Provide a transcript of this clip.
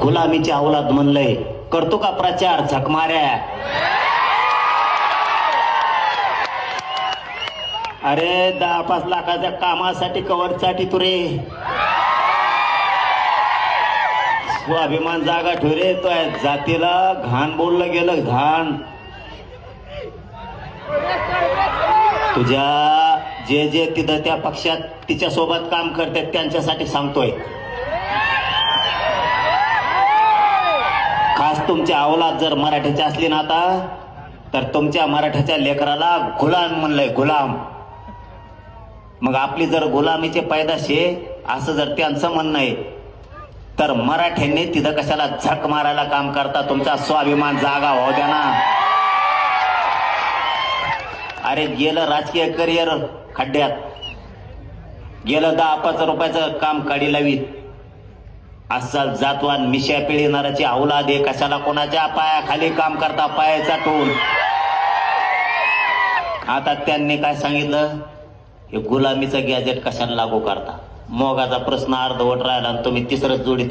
गुलामीची अवलाद म्हणलंय, करतो का प्रचार झकमाऱ्या? अरे 10-5 लाखाच्या कामासाठी कवरसाठी तू रे स्वाभिमान जागा ठेव रे. तो जातीला घाण बोललं गेलं, घाण. तुझ्या जे जे तिथं त्या पक्षात तिच्या सोबत काम करतात त्यांच्यासाठी सांगतोय. खास तुमच्या अवलाद जर मराठीची असली ना आता, तर तुमच्या मराठ्याच्या लेकराला गुलाम म्हणलंय, गुलाम. मग आपली जर गुलामीचे पैदाशे असं जर त्यांचं म्हणणं आहे, तर मराठ्यांनी तिथं कशाला झक मारायला काम करता? तुमचा स्वाभिमान जागा हो द्या ना. अरे गेलं राजकीय करिअर खड्ड्यात, गेलं 10-5 रुपयाचं काम काढी लावीत. असं जातवान मिश्या पिळणाराची अवलाद आहे. कशाला कोणाच्या पायाखाली काम करता, पाय चाटून? आता त्यांनी काय सांगितलं, हे गुलामीचं गॅजेट कशाला लागू करता? मोगाचा प्रश्न अर्धवट राहिला आणि तुम्ही तिसरंच जोडीता.